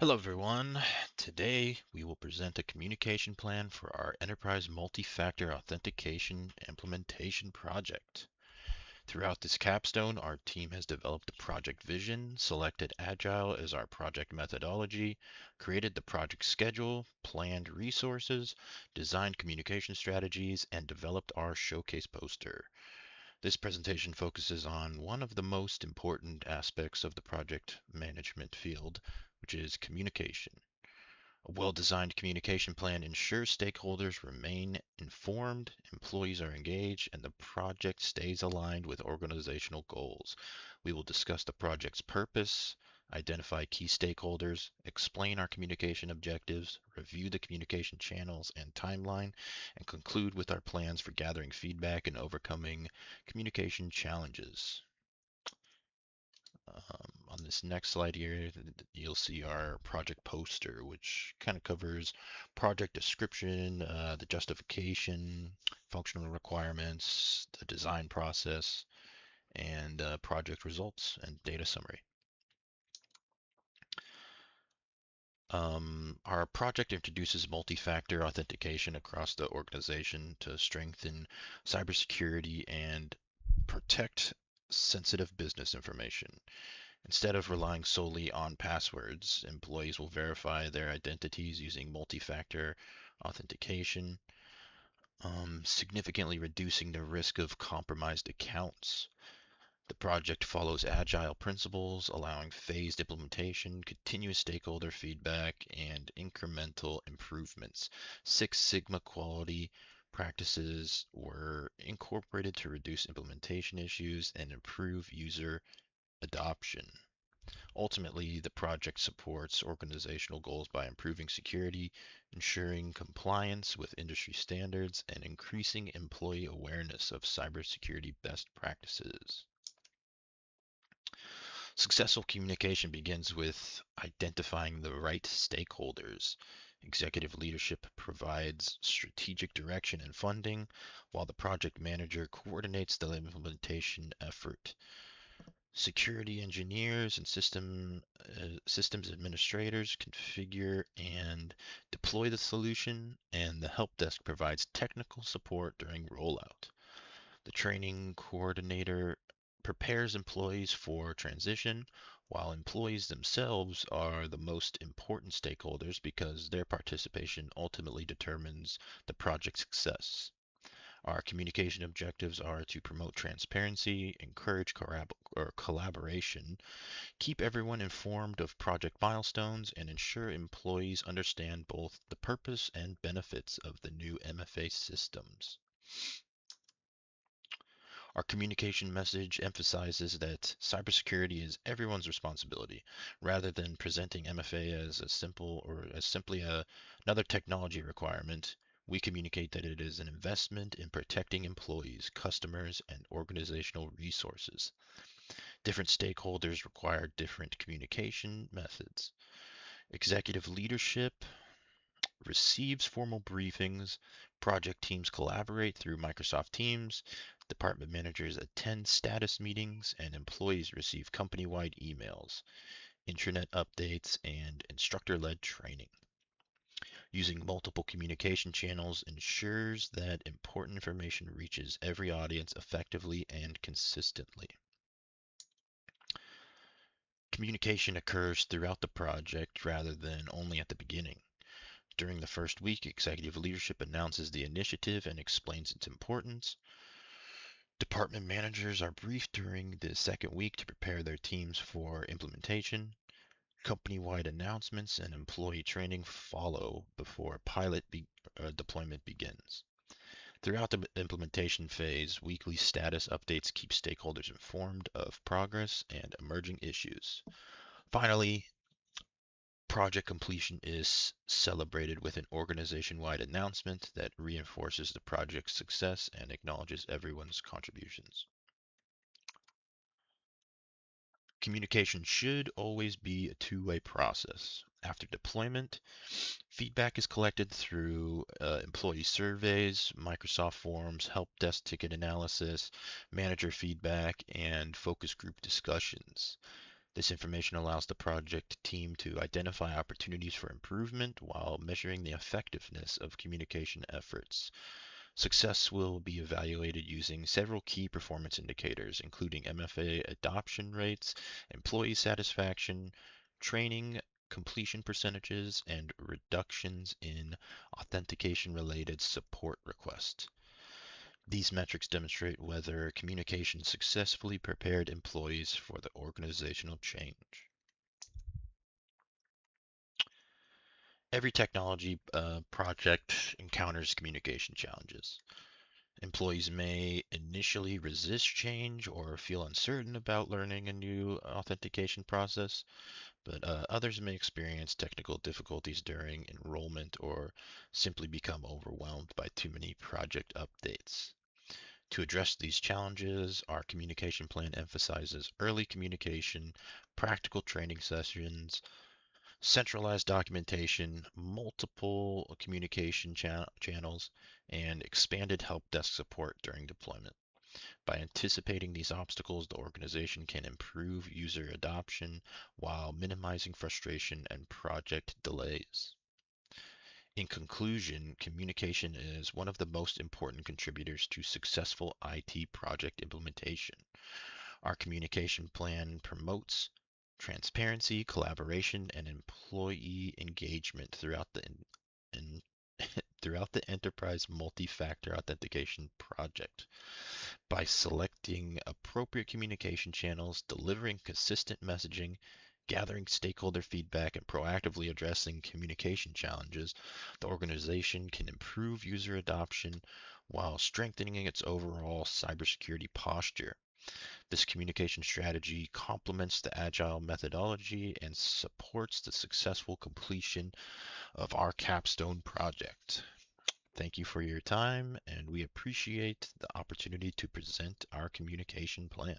Hello everyone. Today we will present a communication plan for our enterprise multi-factor authentication implementation project. Throughout this capstone, our team has developed a project vision, selected Agile as our project methodology, created the project schedule, planned resources, designed communication strategies, and developed our showcase poster. This presentation focuses on one of the most important aspects of the project management field, which is communication. A well-designed communication plan ensures stakeholders remain informed, employees are engaged, and the project stays aligned with organizational goals. We will discuss the project's purpose, identify key stakeholders, explain our communication objectives, review the communication channels and timeline, and conclude with our plans for gathering feedback and overcoming communication challenges. On this next slide here, you'll see our project poster, which kind of covers project description, the justification, functional requirements, the design process, and project results and data summary. Our project introduces multi-factor authentication across the organization to strengthen cybersecurity and protect sensitive business information. Instead of relying solely on passwords, employees will verify their identities using multi-factor authentication, significantly reducing the risk of compromised accounts. The project follows agile principles, allowing phased implementation, continuous stakeholder feedback, and incremental improvements. Six Sigma quality practices were incorporated to reduce implementation issues and improve user adoption. Ultimately, the project supports organizational goals by improving security, ensuring compliance with industry standards, and increasing employee awareness of cybersecurity best practices. Successful communication begins with identifying the right stakeholders. Executive leadership provides strategic direction and funding, while the project manager coordinates the implementation effort. Security engineers and systems administrators configure and deploy the solution, and the help desk provides technical support during rollout. The training coordinator prepares employees for transition, while employees themselves are the most important stakeholders because their participation ultimately determines the project's success. Our communication objectives are to promote transparency, encourage collaboration, keep everyone informed of project milestones, and ensure employees understand both the purpose and benefits of the new MFA systems. Our communication message emphasizes that cybersecurity is everyone's responsibility, rather than presenting MFA as a simple or as simply another technology requirement. We communicate that it is an investment in protecting employees, customers, and organizational resources. Different stakeholders require different communication methods. Executive leadership receives formal briefings, project teams collaborate through Microsoft Teams, department managers attend status meetings, and employees receive company-wide emails, intranet updates, and instructor-led training. Using multiple communication channels ensures that important information reaches every audience effectively and consistently. Communication occurs throughout the project rather than only at the beginning. During the first week, executive leadership announces the initiative and explains its importance. Department managers are briefed during the second week to prepare their teams for implementation. Company-wide announcements and employee training follow before deployment begins. Throughout the implementation phase, weekly status updates keep stakeholders informed of progress and emerging issues. Finally, project completion is celebrated with an organization-wide announcement that reinforces the project's success and acknowledges everyone's contributions. Communication should always be a two-way process. After deployment, feedback is collected through employee surveys, Microsoft Forms, help desk ticket analysis, manager feedback, and focus group discussions. This information allows the project team to identify opportunities for improvement while measuring the effectiveness of communication efforts. Success will be evaluated using several key performance indicators, including MFA adoption rates, employee satisfaction, training completion percentages, and reductions in authentication related support requests. These metrics demonstrate whether communication successfully prepared employees for the organizational change. Every technology project encounters communication challenges. Employees may initially resist change or feel uncertain about learning a new authentication process, but others may experience technical difficulties during enrollment or simply become overwhelmed by too many project updates. To address these challenges, our communication plan emphasizes early communication, practical training sessions, centralized documentation, multiple communication channels, and expanded help desk support during deployment. By anticipating these obstacles, the organization can improve user adoption while minimizing frustration and project delays. In conclusion, communication is one of the most important contributors to successful IT project implementation. Our communication plan promotes transparency, collaboration, and employee engagement in, throughout the enterprise multi-factor authentication project. By selecting appropriate communication channels, delivering consistent messaging, gathering stakeholder feedback, and proactively addressing communication challenges, the organization can improve user adoption while strengthening its overall cybersecurity posture. This communication strategy complements the agile methodology and supports the successful completion of our Capstone project. Thank you for your time, and we appreciate the opportunity to present our communication plan.